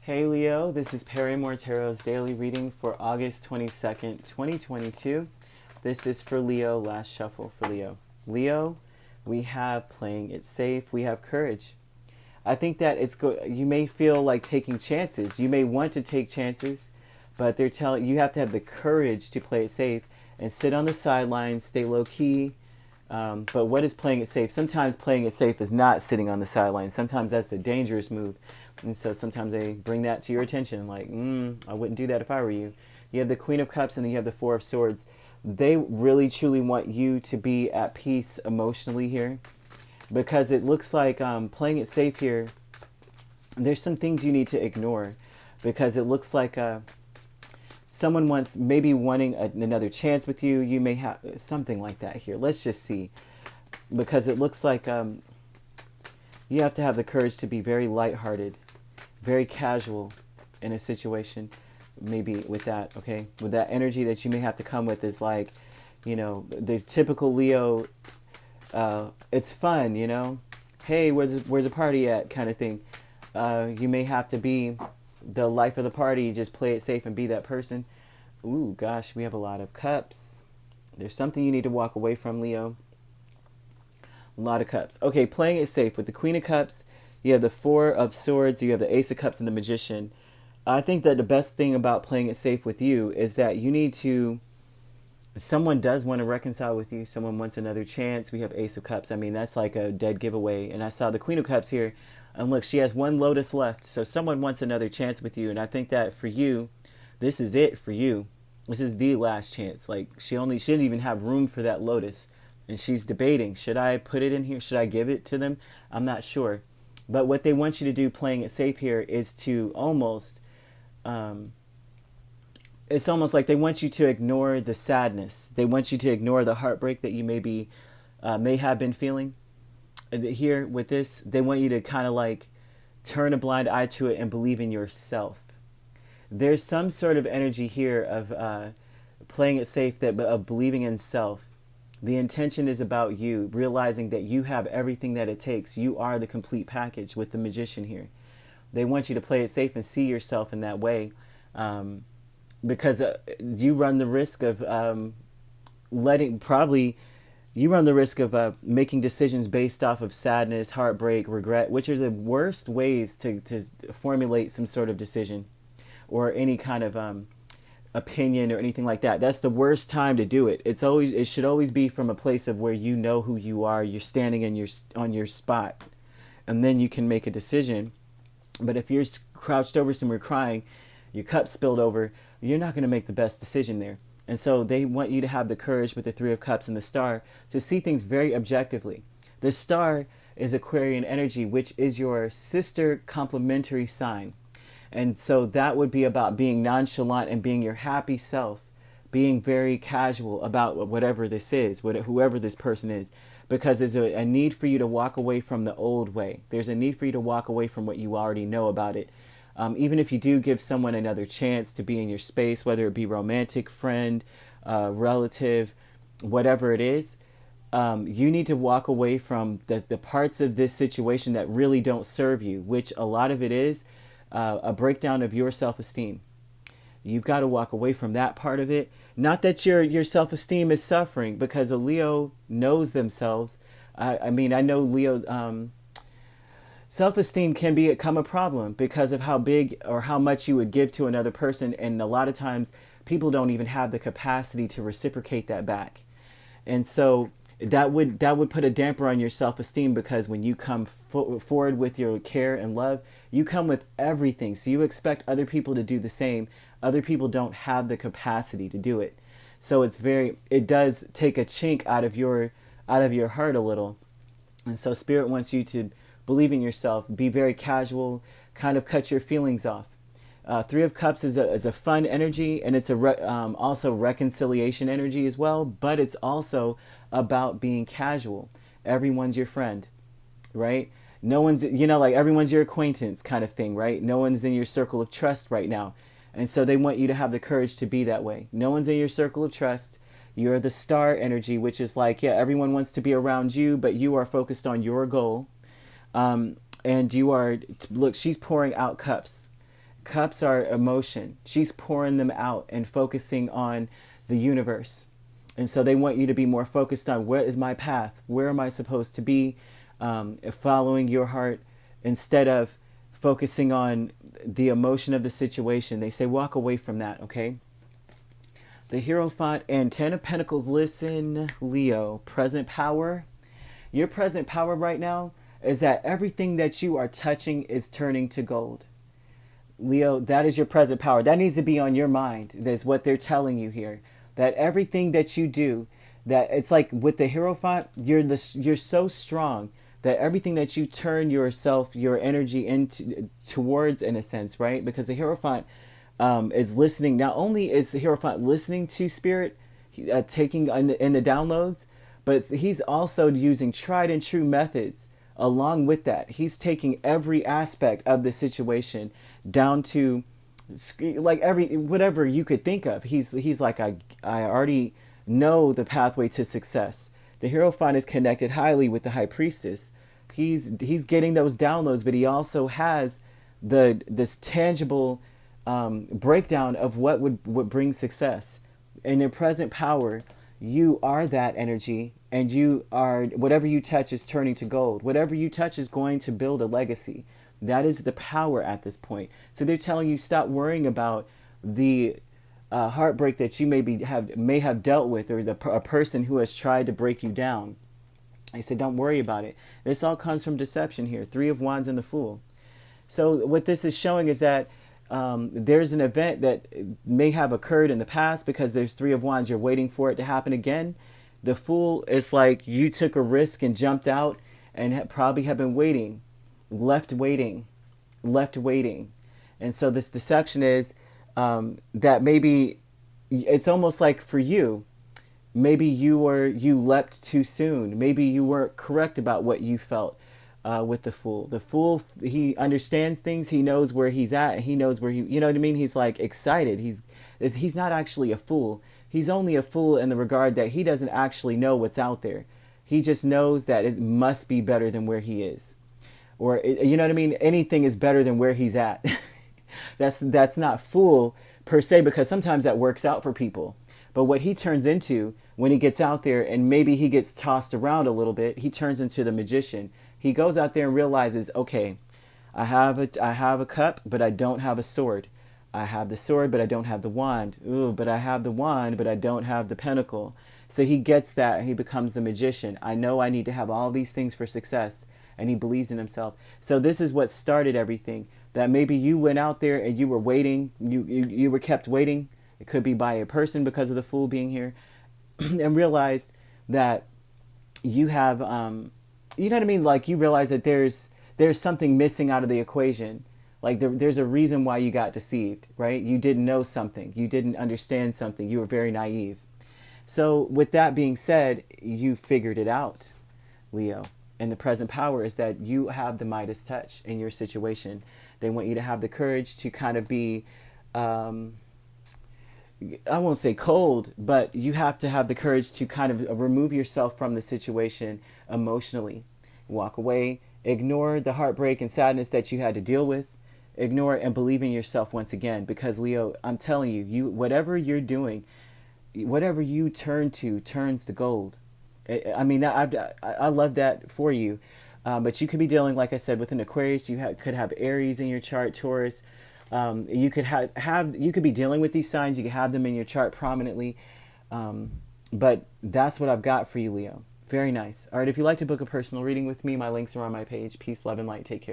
Hey Leo, this is Perrymore Tarot's daily reading for August 22nd, 2022. This is for Leo, last shuffle for Leo. Leo, we have playing it safe, we have courage. I think that you may feel like taking chances. You may want to take chances, but they're telling you have to have the courage to play it safe and sit on the sidelines, stay low key. But what is playing it safe? Sometimes playing it safe is not sitting on the sidelines. Sometimes that's a dangerous move. And so sometimes they bring that to your attention, like, I wouldn't do that if I were you. You have the Queen of Cups and then you have the Four of Swords. They really, truly want you to be at peace emotionally here, because it looks like playing it safe here, there's some things you need to ignore, because it looks like someone wants, maybe wanting another chance with you. You may have something like that here. Let's just see, because it looks like you have to have the courage to be very lighthearted, very casual in a situation, maybe with that, okay? With that energy that you may have to come with is like, the typical Leo, it's fun, Hey, where's the party at kind of thing. You may have to be the life of the party, just play it safe and be that person. Ooh, gosh, we have a lot of cups. There's something you need to walk away from, Leo. A lot of cups. Okay, playing it safe with the Queen of Cups. You have the Four of Swords. You have the Ace of Cups and the Magician. I think that the best thing about playing it safe with you is that you need to, someone does want to reconcile with you. Someone wants another chance. We have Ace of Cups. I mean, that's like a dead giveaway. And I saw the Queen of Cups here. And look, she has one lotus left. So someone wants another chance with you. And I think that for you, this is it for you. This is the last chance. Like, she didn't even have room for that lotus. And she's debating, should I put it in here? Should I give it to them? I'm not sure. But what they want you to do playing it safe here is to almost, it's almost like they want you to ignore the sadness. They want you to ignore the heartbreak that you may have been feeling. Here with this, they want you to kind of like turn a blind eye to it and believe in yourself. There's some sort of energy here of playing it safe, of believing in self. The intention is about you, realizing that you have everything that it takes. You are the complete package with the Magician here. They want you to play it safe and see yourself in that way, because you run the risk of making decisions based off of sadness, heartbreak, regret, which are the worst ways to formulate some sort of decision or any kind of opinion or anything like that. That's the worst time to do it. It should always be from a place of where you know who you are. You're standing on your spot, and then you can make a decision. But if you're crouched over somewhere crying, your cup spilled over, you're not going to make the best decision there. And so they want you to have the courage with the Three of Cups and the Star to see things very objectively. The Star is Aquarian energy, which is your sister complementary sign. And so that would be about being nonchalant and being your happy self, being very casual about whatever this is, whoever this person is, because there's a need for you to walk away from the old way. There's a need for you to walk away from what you already know about it. Even if you do give someone another chance to be in your space, whether it be romantic, friend, relative, whatever it is, you need to walk away from the parts of this situation that really don't serve you, which a lot of it is a breakdown of your self-esteem. You've got to walk away from that part of it. Not that your self-esteem is suffering, because a Leo knows themselves. I know Leo's self-esteem can become a problem because of how big or how much you would give to another person. And a lot of times people don't even have the capacity to reciprocate that back. And so that would put a damper on your self-esteem, because when you come forward with your care and love, you come with everything. So you expect other people to do the same. Other people don't have the capacity to do it. So it does take a chink out of your heart a little. And so Spirit wants you to believe in yourself, be very casual, kind of cut your feelings off. Three of Cups is a fun energy, and it's also reconciliation energy as well, but it's also about being casual. Everyone's your friend, right? No one's, like everyone's your acquaintance kind of thing, right? No one's in your circle of trust right now. And so they want you to have the courage to be that way. No one's in your circle of trust. You're the Star energy, which is like, everyone wants to be around you, but you are focused on your goal. And you are, look, she's pouring out cups. Cups are emotion. She's pouring them out and focusing on the universe. And so they want you to be more focused on, what is my path? Where am I supposed to be? Following your heart instead of focusing on the emotion of the situation. They say walk away from that, okay? The Hierophant and Ten of Pentacles. Listen, Leo, present power. Your present power right now is that everything that you are touching is turning to gold. Leo, that is your present power. That needs to be on your mind. That's what they're telling you here. That everything that you do, that it's like with the Hierophant, you're so strong that everything that you turn yourself, your energy into towards, in a sense, right? Because the Hierophant is listening. Not only is the Hierophant listening to Spirit, taking in the downloads, but he's also using tried and true methods along with that. He's taking every aspect of the situation down to like whatever you could think of. He's like, I already know the pathway to success. The Hierophant is connected highly with the High Priestess. He's getting those downloads, but he also has this tangible breakdown of what would bring success. In your present power, you are that energy, and you are, whatever you touch is turning to gold. Whatever you touch is going to build a legacy. That is the power at this point. So they're telling you, stop worrying about the heartbreak that you may have dealt with, or a person who has tried to break you down. I said, don't worry about it. This all comes from deception here. Three of Wands and the Fool. So what this is showing is that there's an event that may have occurred in the past, because there's Three of Wands. You're waiting for it to happen again. The Fool is like you took a risk and jumped out and probably have been waiting, left waiting. And so this deception is that maybe it's almost like for you, maybe you leapt too soon. Maybe you weren't correct about what you felt with the Fool. The Fool, he understands things. He knows where he's at. He knows where you know what I mean? He's like excited. He's not actually a fool. He's only a fool in the regard that he doesn't actually know what's out there. He just knows that it must be better than where he is. Or, you know what I mean? Anything is better than where he's at. That's not fool per se, because sometimes that works out for people. But what he turns into when he gets out there, and maybe he gets tossed around a little bit, he turns into the magician. He goes out there and realizes, okay, I have a cup, but I don't have a sword. I have the sword, but I don't have the wand. Ooh, but I have the wand, but I don't have the pentacle. So he gets that, and he becomes the magician. I know I need to have all these things for success. And he believes in himself. So this is what started everything. That maybe you went out there and you were waiting. You were kept waiting. It could be by a person because of the Fool being here. And realized that you have, you know what I mean? Like you realize that there's something missing out of the equation. Like there's a reason why you got deceived, right? You didn't know something. You didn't understand something. You were very naive. So with that being said, you figured it out, Leo. And the present power is that you have the Midas touch in your situation. They want you to have the courage to kind of be, I won't say cold, but you have to have the courage to kind of remove yourself from the situation emotionally. Walk away, ignore the heartbreak and sadness that you had to deal with. Ignore it and believe in yourself once again. Because Leo, I'm telling you, whatever you're doing, whatever you turn to turns to gold. I mean, I love that for you. But you could be dealing, like I said, with an Aquarius. You could have Aries in your chart, Taurus. You could you could be dealing with these signs. You could have them in your chart prominently. But that's what I've got for you, Leo. Very nice. All right, if you'd like to book a personal reading with me, my links are on my page. Peace, love, and light. Take care.